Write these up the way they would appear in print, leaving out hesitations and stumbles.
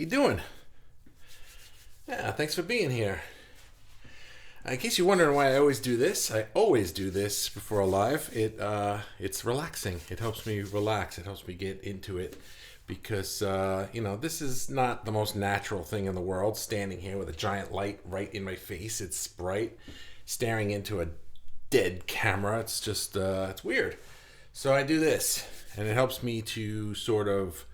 you doing? Yeah, thanks for being here. In case you're wondering why I always do this, I always do this before a live. It's relaxing. It helps me relax. It helps me get into it because this is not the most natural thing in the world. Standing here with a giant light right in my face. It's bright, staring into a dead camera. It's just it's weird. So I do this, and it helps me to sort of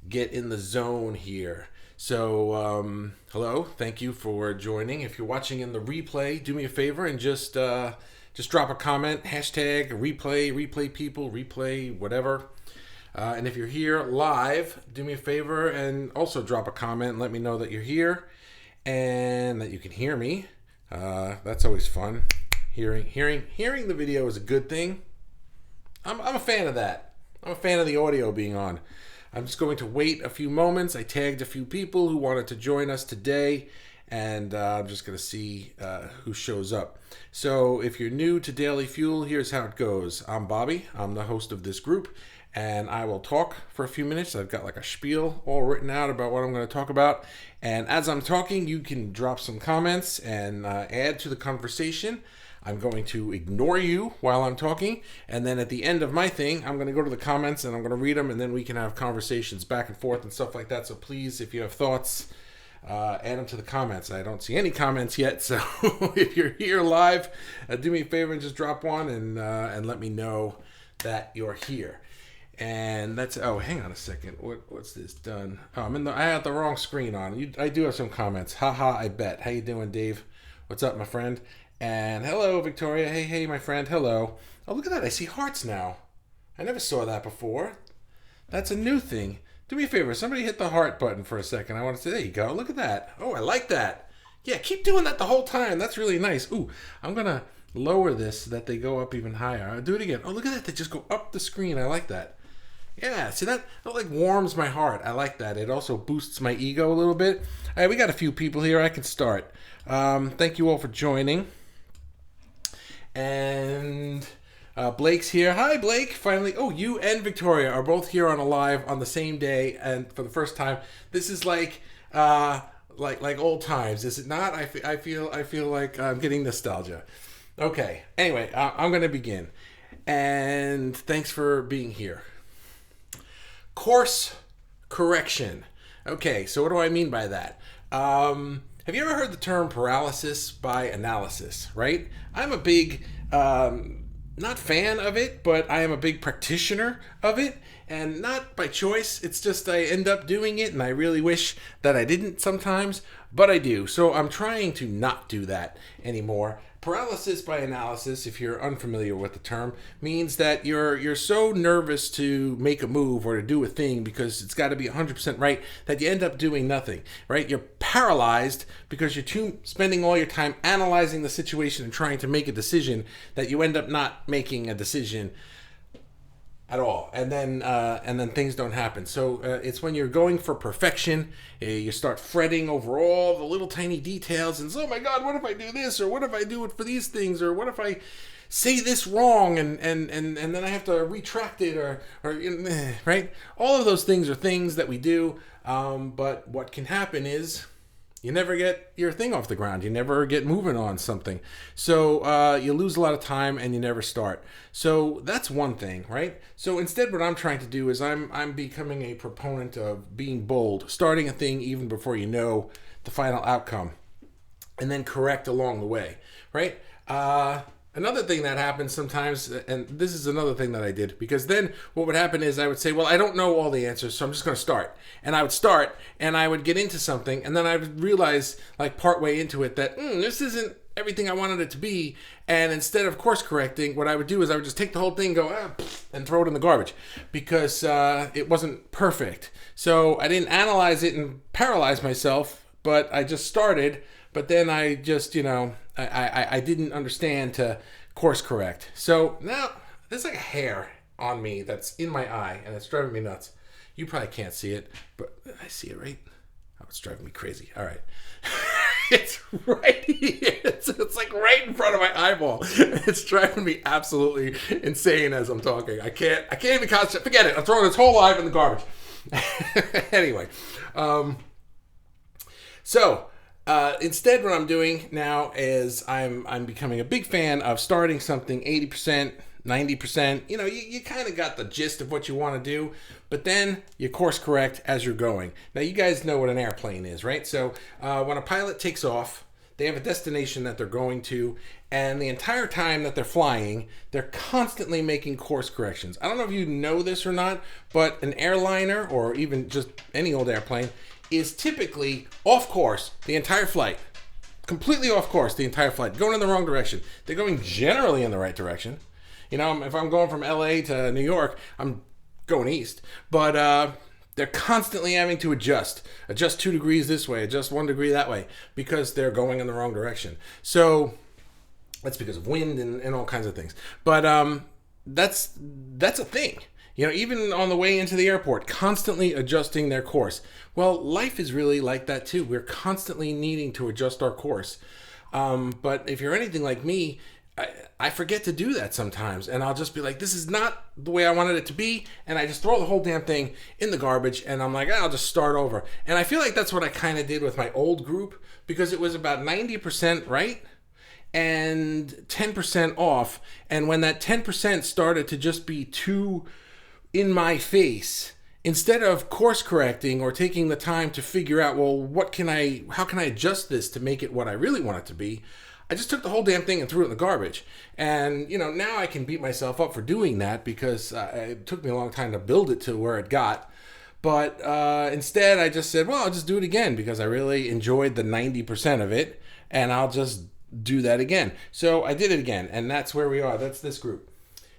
get in the zone here. So, hello, thank you for joining. If you're watching in the replay, do me a favor and just drop a comment, hashtag replay people, replay whatever. And if you're here live, do me a favor and also drop a comment and let me know that you're here and that you can hear me. That's always fun. Hearing the video is a good thing. I'm a fan of that. I'm a fan of the audio being on. I'm just going to wait a few moments. I tagged a few people who wanted to join us today, and I'm just going to see who shows up. So if you're new to Daily Fuel, here's how it goes. I'm Bobby. I'm the host of this group, and I will talk for a few minutes. I've got like a spiel all written out about what I'm going to talk about. And as I'm talking, you can drop some comments and add to the conversation. I'm going to ignore you while I'm talking, and then at the end of my thing, I'm going to go to the comments and I'm going to read them, and then we can have conversations back and forth and stuff like that. So please, if you have thoughts, add them to the comments. I don't see any comments yet, so if you're here live, do me a favor and just drop one and let me know that you're here. And that's hang on a second. What's this done? Oh, I had the wrong screen on. I do have some comments. Haha, I bet. How you doing, Dave? What's up, my friend? And hello, Victoria. Hey, my friend. Hello. Oh, look at that. I see hearts now. I never saw that before. That's a new thing. Do me a favor. Somebody hit the heart button for a second. I want to say, there you go. Look at that. Oh, I like that. Yeah, keep doing that the whole time. That's really nice. Ooh, I'm going to lower this so that they go up even higher. I'll do it again. Oh, look at that. They just go up the screen. I like that. Yeah, see that like warms my heart. I like that. It also boosts my ego a little bit. All right, we got a few people here. I can start. Thank you all for joining. And Blake's here. Hi, Blake. Finally. Oh, you and Victoria are both here on a live on the same day and for the first time. This is like old times, is it not? I feel like I'm getting nostalgia. Okay. Anyway, I'm going to begin. And thanks for being here. Course correction. Okay, so what do I mean by that? Have you ever heard the term paralysis by analysis, right? I'm a big, not fan of it, but I am a big practitioner of it, and not by choice. It's just I end up doing it, and I really wish that I didn't sometimes, but I do. So I'm trying to not do that anymore. Paralysis by analysis, if you're unfamiliar with the term, means that you're so nervous to make a move or to do a thing because it's got to be 100% right that you end up doing nothing, right? You're paralyzed because you're spending all your time analyzing the situation and trying to make a decision that you end up not making a decision at all, and then things don't happen. So it's when you're going for perfection, you start fretting over all the little tiny details, and so, oh my God, what if I do this, or what if I do it for these things, or what if I say this wrong, and then I have to retract it, or right? All of those things are things that we do, but what can happen is you never get your thing off the ground. You never get moving on something. So you lose a lot of time and you never start. So that's one thing, right? So instead what I'm trying to do is I'm becoming a proponent of being bold, starting a thing even before you know the final outcome, and then correct along the way, right? Another thing that happens sometimes, and this is another thing that I did, because then what would happen is I would say, well, I don't know all the answers, so I'm just going to start. And I would start, and I would get into something, and then I would realize, like partway into it, that this isn't everything I wanted it to be. And instead of course correcting, what I would do is I would just take the whole thing, go, and throw it in the garbage, because it wasn't perfect. So I didn't analyze it and paralyze myself, but I just started. But then I just, I didn't understand to course correct. So now there's like a hair on me that's in my eye, and it's driving me nuts. You probably can't see it, but I see it, right? Oh, it's driving me crazy. All right. It's right here. It's like right in front of my eyeball. It's driving me absolutely insane as I'm talking. I can't even concentrate. Forget it. I'm throwing this whole live in the garbage. Anyway, So instead, what I'm doing now is I'm becoming a big fan of starting something 80%, 90%. You kind of got the gist of what you want to do, but then you course correct as you're going. Now, you guys know what an airplane is, right? So when a pilot takes off, they have a destination that they're going to, and the entire time that they're flying, they're constantly making course corrections. I don't know if you know this or not, but an airliner, or even just any old airplane, is typically off course the entire flight. Completely off course the entire flight. Going in the wrong direction. They're going generally in the right direction. If I'm going from LA to New York, I'm going east. But they're constantly having to adjust 2 degrees this way, adjust 1 degree that way, because they're going in the wrong direction. So that's because of wind and all kinds of things. But that's a thing. Even on the way into the airport, constantly adjusting their course. Well, life is really like that too. We're constantly needing to adjust our course. But if you're anything like me, I forget to do that sometimes, and I'll just be like, this is not the way I wanted it to be, and I just throw the whole damn thing in the garbage, and I'm like, I'll just start over. And I feel like that's what I kind of did with my old group, because it was about 90% right and 10% off. And when that 10% started to just be too in my face, instead of course correcting or taking the time to figure out, well, how can I adjust this to make it what I really want it to be, I just took the whole damn thing and threw it in the garbage. And, now I can beat myself up for doing that, because it took me a long time to build it to where it got. But instead, I just said, well, I'll just do it again, because I really enjoyed the 90% of it, and I'll just do that again. So I did it again, and that's where we are. That's this group.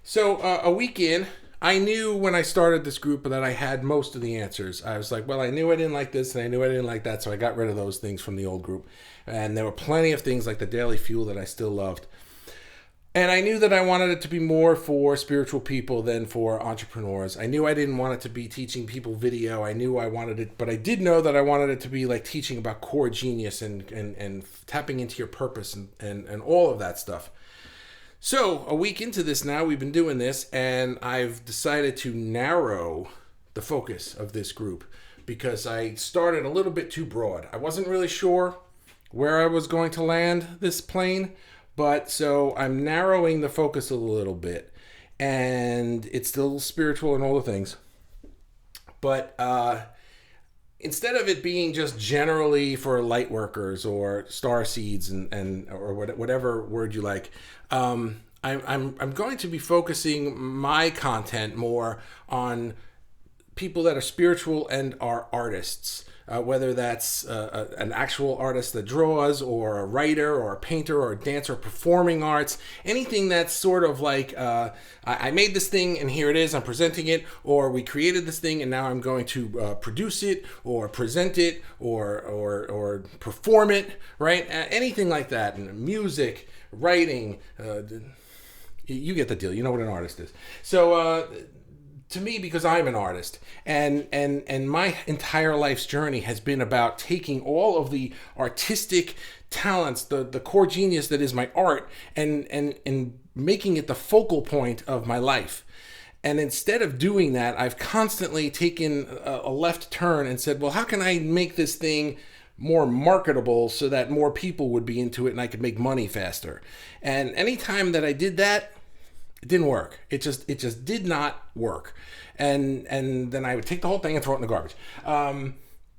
So a week in, I knew when I started this group that I had most of the answers. I was like, well, I knew I didn't like this and I knew I didn't like that, so I got rid of those things from the old group. And there were plenty of things like the Daily Fuel that I still loved. And I knew that I wanted it to be more for spiritual people than for entrepreneurs. I knew I didn't want it to be teaching people video. I knew I wanted it, but I did know that I wanted it to be like teaching about core genius and tapping into your purpose and all of that stuff. So a week into this now, we've been doing this, and I've decided to narrow the focus of this group, because I started a little bit too broad. I wasn't really sure where I was going to land this plane, but so I'm narrowing the focus a little bit, and it's still spiritual and all the things. But instead of it being just generally for light workers or star seeds and or whatever word you like, I'm going to be focusing my content more on people that are spiritual and are artists. Whether that's an actual artist that draws, or a writer, or a painter, or a dancer, performing arts, anything that's sort of like, I made this thing and here it is, I'm presenting it, or we created this thing and now I'm going to produce it, or present it, or perform it, right? Anything like that, and music, writing, you get the deal. You know what an artist is. So, to me, because I'm an artist, and my entire life's journey has been about taking all of the artistic talents, the core genius that is my art, and making it the focal point of my life. And instead of doing that, I've constantly taken a left turn and said, well, how can I make this thing more marketable so that more people would be into it and I could make money faster? And anytime that I did that, it didn't work. It just did not work. And then I would take the whole thing and throw it in the garbage.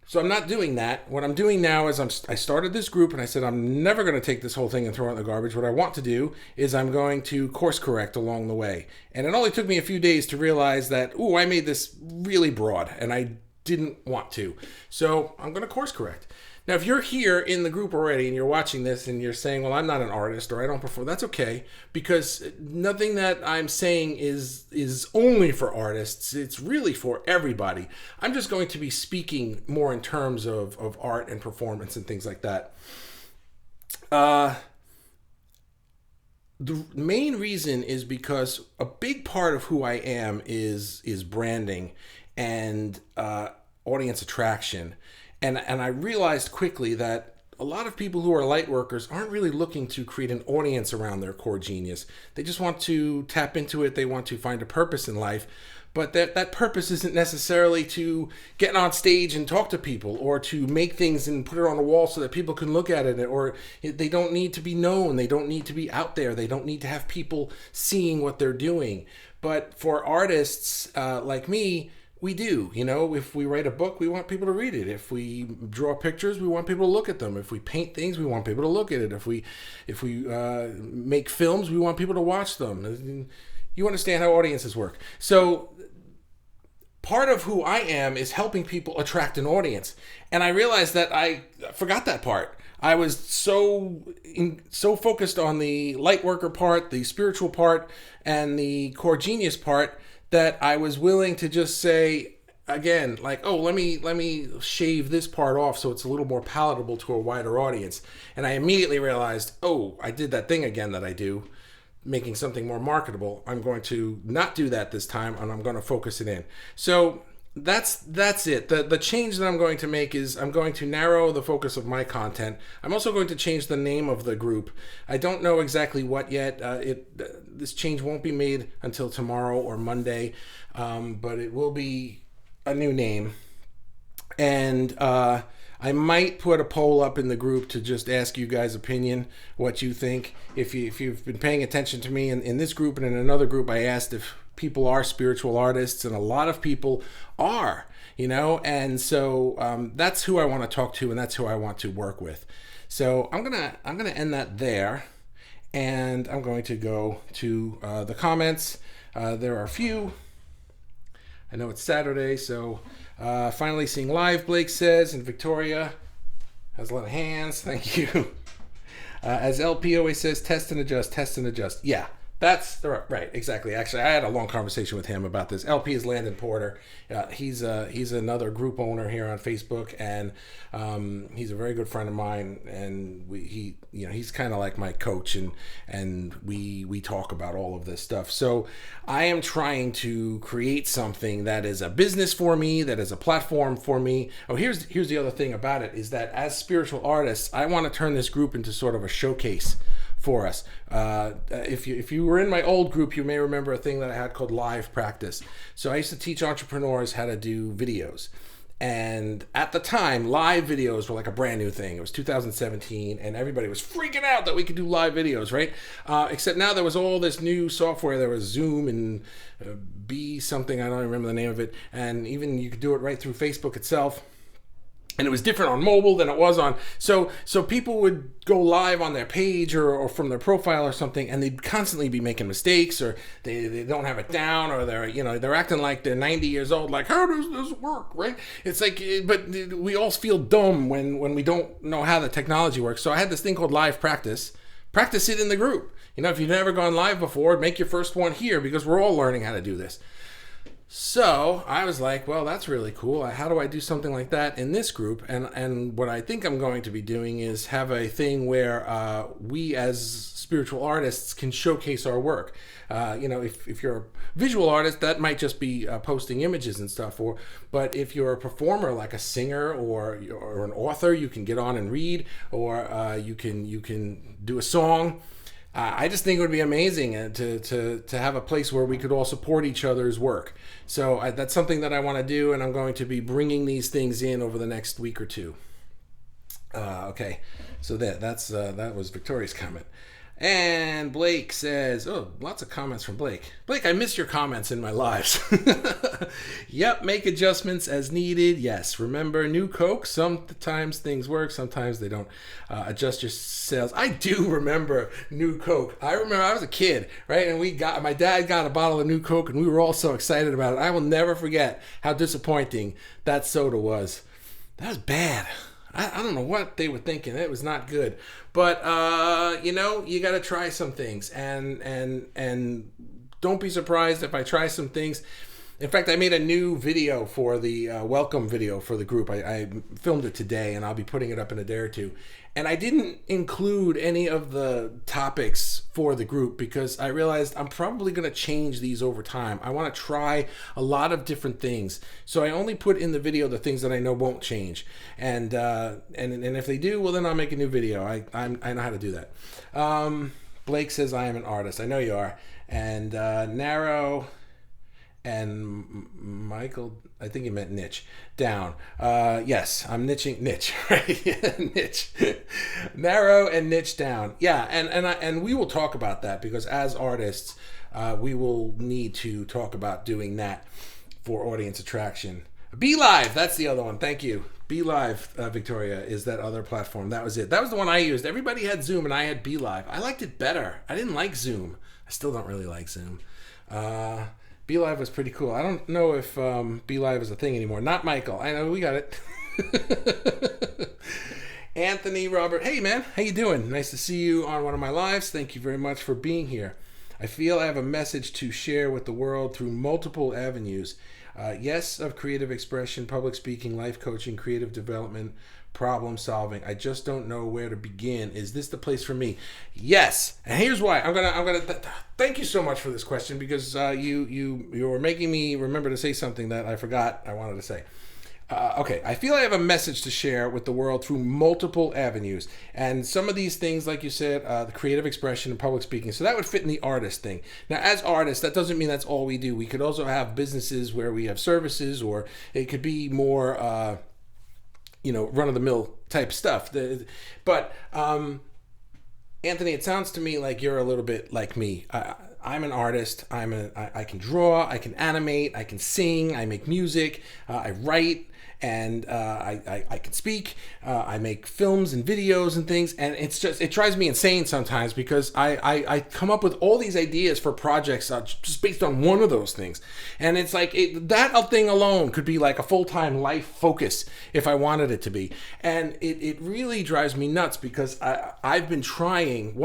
So I'm not doing that. What I'm doing now is I started this group and I said, I'm never going to take this whole thing and throw it in the garbage. What I want to do is I'm going to course correct along the way. And it only took me a few days to realize that, I made this really broad and I didn't want to. So I'm going to course correct. Now, if you're here in the group already and you're watching this and you're saying, well, I'm not an artist or I don't perform, that's okay, because nothing that I'm saying is only for artists. It's really for everybody. I'm just going to be speaking more in terms of art and performance and things like that. The main reason is because a big part of who I am is branding and audience attraction. And I realized quickly that a lot of people who are light workers aren't really looking to create an audience around their core genius. They just want to tap into it. They want to find a purpose in life. but that purpose isn't necessarily to get on stage and talk to people, or to make things and put it on a wall so that people can look at it, or they don't need to be known, they don't need to be out there, they don't need to have people seeing what they're doing. But for artists like me, we do. If we write a book, we want people to read it. If we draw pictures, we want people to look at them. If we paint things, we want people to look at it. If we make films, we want people to watch them. You understand how audiences work. So part of who I am is helping people attract an audience. And I realized that I forgot that part. I was so focused on the light worker part, the spiritual part, and the core genius part, that I was willing to just say, again, like, oh, let me shave this part off so it's a little more palatable to a wider audience. And I immediately realized, oh, I did that thing again that I do, making something more marketable. I'm going to not do that this time, and I'm going to focus it in. So that's it. The change that I'm going to make is I'm going to narrow the focus of my content. I'm also going to change the name of the group. I don't know exactly what yet. This change won't be made until tomorrow or Monday, but it will be a new name. And I might put a poll up in the group to just ask you guys' opinion, what you think. If you've been paying attention to me in this group and in another group, I asked if people are spiritual artists, and a lot of people are, and so that's who I want to talk to, and that's who I want to work with. So I'm gonna end that there, and I'm going to go to the comments. There are a few. I know it's Saturday, so finally seeing live, Blake says, and Victoria has a lot of hands. Thank you. As LP always says, test and adjust. Yeah. That's right, exactly. Actually, I had a long conversation with him about this. LP is Landon Porter. He's another group owner here on Facebook, and he's a very good friend of mine. And he's kind of like my coach, and we talk about all of this stuff. So I am trying to create something that is a business for me, that is a platform for me. Oh, here's the other thing about it, is that as spiritual artists, I want to turn this group into sort of a showcase for us. If you were in my old group, you may remember a thing that I had called Live Practice. So I used to teach entrepreneurs how to do videos. And at the time, live videos were like a brand new thing. It was 2017, and everybody was freaking out that we could do live videos, right? Except now there was all this new software. There was Zoom and B something, I don't remember the name of it. And even you could do it right through Facebook itself. And it was different on mobile than it was on. So people would go live on their page or from their profile or something, and they'd constantly be making mistakes, or they don't have it down, or they're acting like they're 90 years old. Like, how does this work, right? It's like, but we all feel dumb when we don't know how the technology works. So I had this thing called Live Practice. Practice it in the group. If you've never gone live before, make your first one here, because we're all learning how to do this. So I was like, well, that's really cool. How do I do something like that in this group? And what I think I'm going to be doing is have a thing where we as spiritual artists can showcase our work. If you're a visual artist, that might just be posting images and stuff. But if you're a performer, like a singer or an author, you can get on and read, or you can do a song. I just think it would be amazing to have a place where we could all support each other's work. So that's something that I want to do, and I'm going to be bringing these things in over the next week or two. Okay, so that was Victoria's comment. And Blake says, oh, lots of comments from Blake. Blake, I miss your comments in my lives. Yep, make adjustments as needed. Yes, remember, new Coke, sometimes things work, sometimes they don't. Adjust your sales. I do remember new Coke. I remember I was a kid, right? And my dad got a bottle of new Coke, and we were all so excited about it. I will never forget how disappointing that soda was. That was bad. I don't know what they were thinking. It was not good. But, you got to try some things. And don't be surprised if I try some things. In fact, I made a new video for the welcome video for the group. I filmed it today, and I'll be putting it up in a day or two. And I didn't include any of the topics for the group because I realized I'm probably going to change these over time. I want to try a lot of different things. So I only put in the video the things that I know won't change. And if they do, well, then I'll make a new video. I know how to do that. Blake says, I am an artist. I know you are. And Narrow Michael, I think he meant niche, down. Yes, I'm niche, right? Niche, narrow and niche down. Yeah, and we will talk about that because as artists, we will need to talk about doing that for audience attraction. Be Live, that's the other one. Thank you. Be Live, Victoria, is that other platform. That was it. That was the one I used. Everybody had Zoom and I had Be Live. I liked it better. I didn't like Zoom. I still don't really like Zoom. Be Live was pretty cool. I don't know if Be Live is a thing anymore. Not Michael. I know, we got it. Anthony Robert. Hey, man. How you doing? Nice to see you on one of my lives. Thank you very much for being here. I feel I have a message to share with the world through multiple avenues. Yes, of creative expression, public speaking, life coaching, creative development, problem solving. I just don't know where to begin. Is this the place for me? Yes, and here's why. I'm gonna thank you so much for this question because you were making me remember to say something that I forgot I wanted to say. Okay, I feel I have a message to share with the world through multiple avenues. And some of these things, like you said, the creative expression and public speaking, so that would fit in the artist thing. Now, as artists, that doesn't mean that's all we do. We could also have businesses where we have services, or it could be more, run-of-the-mill type stuff. But, Anthony, it sounds to me like you're a little bit like me. I'm an artist. I can draw, I can animate, I can sing, I make music, I write, and I can speak. I make films and videos and things, and it drives me insane sometimes because I come up with all these ideas for projects just based on one of those things, and it's like that thing alone could be like a full-time life focus if I wanted it to be, and it really drives me nuts because I've been trying.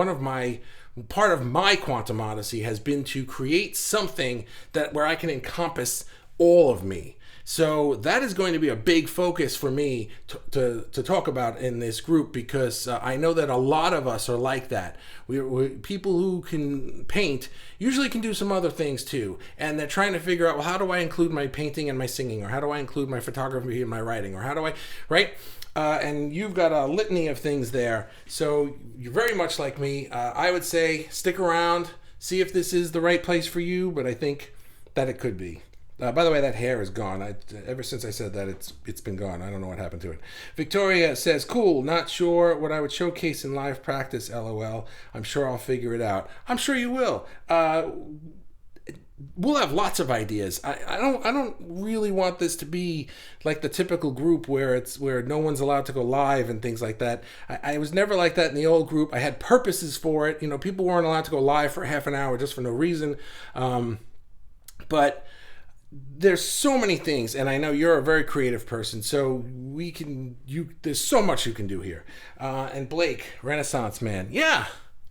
Part of my Quantum Odyssey has been to create something where I can encompass all of me. So that is going to be a big focus for me to talk about in this group because I know that a lot of us are like that. We're people who can paint usually can do some other things too, and they're trying to figure out, well, how do I include my painting and my singing, or how do I include my photography and my writing, or how do I, right? And you've got a litany of things there. So you're very much like me. I would say stick around, see if this is the right place for you, but I think that it could be. By the way, that hair is gone. Ever since I said that, it's been gone. I don't know what happened to it. Victoria says, cool, not sure what I would showcase in live practice, LOL. I'm sure I'll figure it out. I'm sure you will. We'll have lots of ideas. I don't really want this to be like the typical group where no one's allowed to go live and things like that. I was never like that in the old group. I had purposes for it. People weren't allowed to go live for half an hour just for no reason. But there's so many things, and I know you're a very creative person, so there's so much you can do here. And Blake, Renaissance Man, yeah,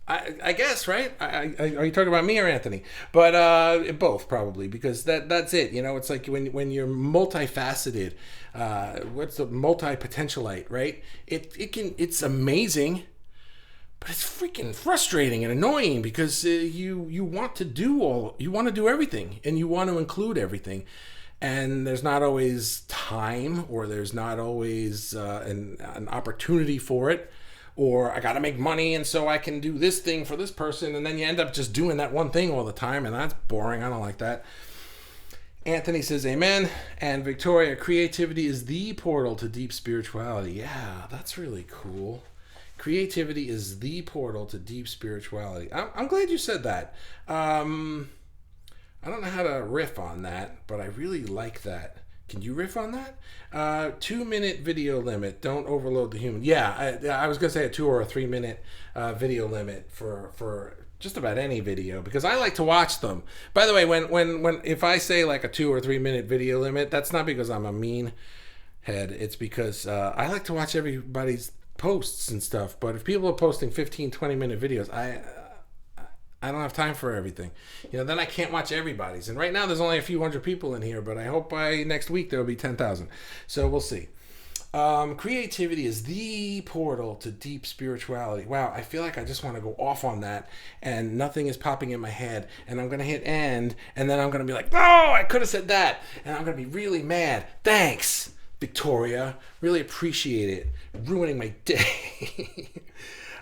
I guess, right? Are you talking about me or Anthony? But both probably, because that's it. It's like when you're multifaceted. What's the multi-potentialite, right? It's amazing. But it's freaking frustrating and annoying because you want to do everything, and you want to include everything, and there's not always time, or there's not always an opportunity for it, or I got to make money, and so I can do this thing for this person, and then you end up just doing that one thing all the time, and that's boring. I don't like that. Anthony says, amen. And Victoria, creativity is the portal to deep spirituality. Yeah, that's really cool. Creativity is the portal to deep spirituality. I'm glad you said that. I don't know how to riff on that, but I really like that. Can you riff on that? 2-minute video limit. Don't overload the human. Yeah, I was going to say a 2 or a 3 minute video limit for just about any video, because I like to watch them. By the way, when if I say like a 2 or 3 minute video limit, that's not because I'm a mean head. It's because I like to watch everybody's posts and stuff. But if people are posting 15-20 minute videos, I don't have time for everything. Then I can't watch everybody's. And right now there's only a few hundred people in here, but I hope by next week there'll be 10,000. So we'll see. Creativity is the portal to deep spirituality. Wow, I feel like I just want to go off on that, and nothing is popping in my head, and I'm going to hit end, and then I'm going to be like, oh, I could have said that, and I'm going to be really mad. Thanks, Victoria. Really appreciate it. Ruining my day.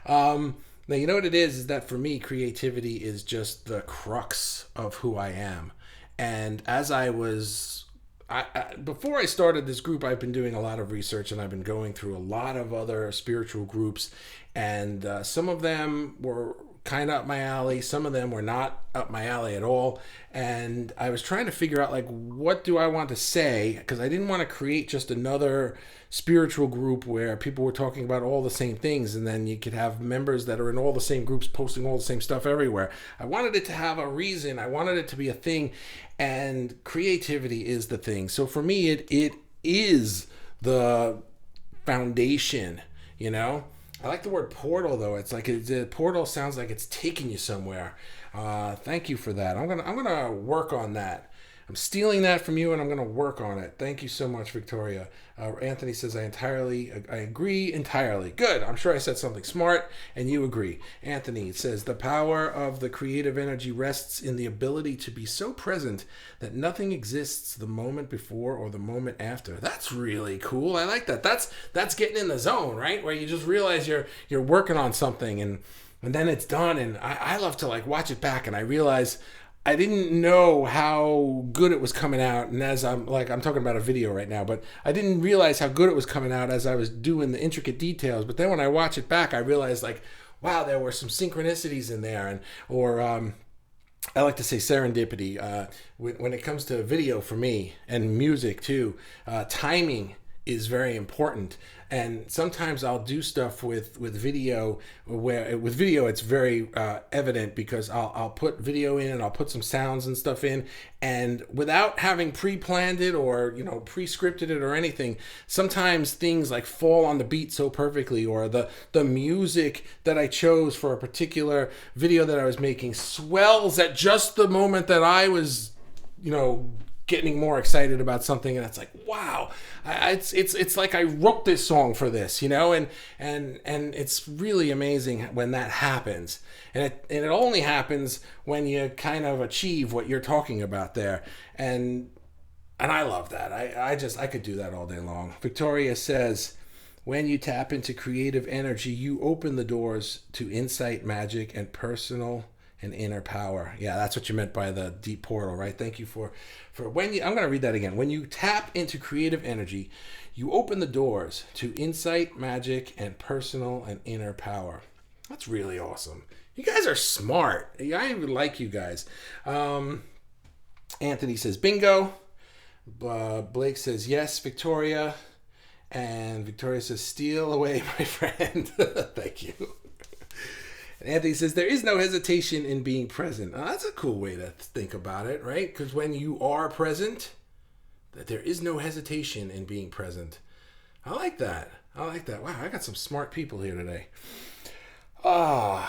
Now, you know what it is that for me, creativity is just the crux of who I am. And as I was before I started this group, I've been doing a lot of research and I've been going through a lot of other spiritual groups, and some of them were kind of up my alley. Some of them were not up my alley at all. And I was trying to figure out, like, what do I want to say? Because I didn't want to create just another spiritual group where people were talking about all the same things, and then you could have members that are in all the same groups posting all the same stuff everywhere. I wanted it to have a reason. I wanted it to be a thing, and creativity is the thing. So for me, it is the foundation, you know? I like the word portal, though. It's like the portal sounds like it's taking you somewhere. Thank you for that. I'm gonna work on that. I'm stealing that from you, and I'm gonna work on it. Thank you so much, Victoria. Anthony says I agree entirely. Good. I'm sure I said something smart, and you agree. Anthony says the power of the creative energy rests in the ability to be so present that nothing exists the moment before or the moment after. That's really cool. I like that. That's getting in the zone, right? Where you just realize you're working on something, and then it's done. And I love to like watch it back, and I realize I didn't know how good it was coming out. And as I'm talking about a video right now, but I didn't realize how good it was coming out as I was doing the intricate details. But then when I watch it back, I realized, like, wow, there were some synchronicities in there, or I like to say serendipity. When it comes to video for me, and music too, timing is very important. And sometimes I'll do stuff with video where with video it's very evident, because I'll put video in and I'll put some sounds and stuff in, and without having pre-planned it or pre-scripted it or anything, sometimes things like fall on the beat so perfectly, or the music that I chose for a particular video that I was making swells at just the moment that I was getting more excited about something, and it's like, wow, it's like I wrote this song for this, and it's really amazing when that happens, and it only happens when you kind of achieve what you're talking about there, and I love that. I could do that all day long. Victoria says, when you tap into creative energy, you open the doors to insight, magic, and personal and inner power. Yeah, that's what you meant by the deep portal, right? Thank you for when you. I'm going to read that again. When you tap into creative energy, you open the doors to insight, magic, and personal and inner power. That's really awesome. You guys are smart. I like you guys. Anthony says bingo. Blake says yes, Victoria. And Victoria says steal away, my friend. Thank you. And Anthony says, there is no hesitation in being present. Oh, that's a cool way to think about it, right? Because when you are present, that there is no hesitation in being present. I like that. Wow, I got some smart people here today. All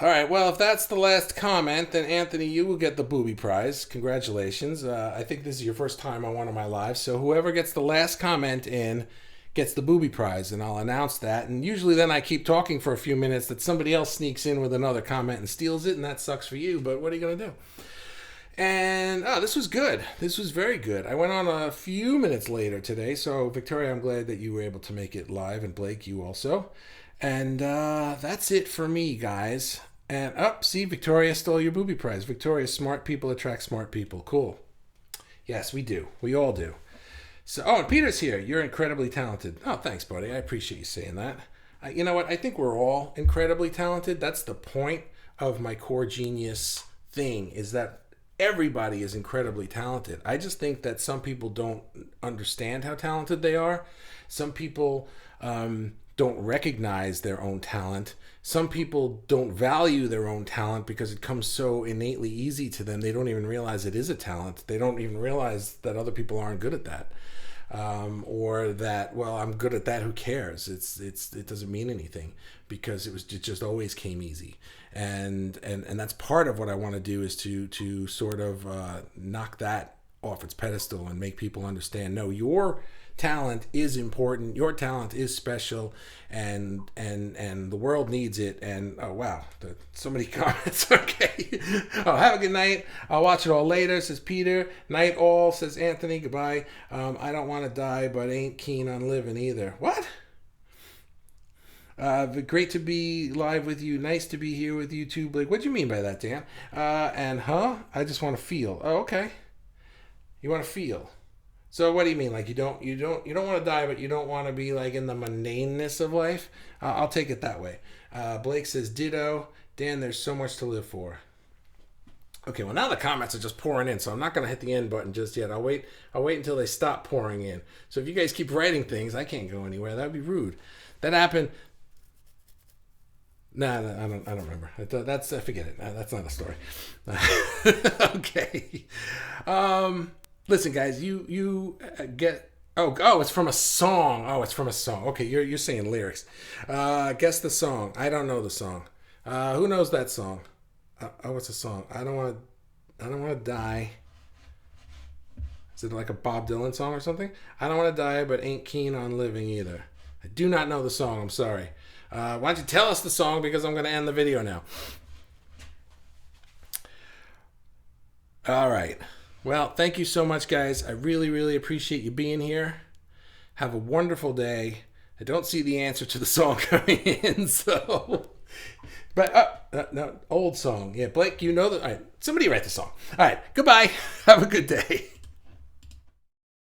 right, well, if that's the last comment, then Anthony, you will get the booby prize. Congratulations. I think this is your first time on one of my lives, so whoever gets the last comment in gets the booby prize, and I'll announce that. And usually then I keep talking for a few minutes that somebody else sneaks in with another comment and steals it, and that sucks for you, but what are you going to do? And this was good. This was very good. I went on a few minutes later today, so Victoria, I'm glad that you were able to make it live, and Blake, you also. And that's it for me, guys. And see, Victoria stole your booby prize. Victoria, smart people attract smart people. Cool. Yes, we do. We all do. So, and Peter's here. You're incredibly talented. Oh, thanks, buddy. I appreciate you saying that. You know what? I think we're all incredibly talented. That's the point of my core genius thing, is that everybody is incredibly talented. I just think that some people don't understand how talented they are. Some people don't recognize their own talent. Some people don't value their own talent because it comes so innately easy to them. They don't even realize it is a talent. They don't even realize that other people aren't good at that. Or that, well, I'm good at that, who cares? It doesn't mean anything, because it just always came easy. And that's part of what I want to do, is to sort of knock that off its pedestal and make people understand, no, your talent is important, your talent is special, and the world needs it. And oh wow, so many comments. Okay. Oh, have a good night. I'll watch it all later, says Peter. Night all, says Anthony. Goodbye. I don't want to die, but ain't keen on living either. What? Great to be live with you. Nice to be here with you too, Blake. What do you mean by that, Dan? I just want to feel. Oh, okay. You want to feel. So what do you mean? Like you don't want to die, but you don't want to be like in the mundaneness of life? I'll take it that way. Blake says ditto. Dan, there's so much to live for. Okay, well now the comments are just pouring in, so I'm not going to hit the end button just yet. I'll wait until they stop pouring in. So if you guys keep writing things, I can't go anywhere. That would be rude. That happened. Nah, I don't remember. That's forget it. That's not a story. Okay. Listen, guys, you get. Oh, it's from a song. Oh, it's from a song. Okay, you're saying lyrics. Guess the song. I don't know the song. Who knows that song? What's the song? I don't want to die. Is it like a Bob Dylan song or something? I don't want to die, but ain't keen on living either. I do not know the song. I'm sorry. Why don't you tell us the song, because I'm going to end the video now. All right. Well, thank you so much, guys. I really, really appreciate you being here. Have a wonderful day. I don't see the answer to the song coming in, so... But, no, old song. Yeah, Blake, you know that. All right, somebody write the song. All right, goodbye. Have a good day.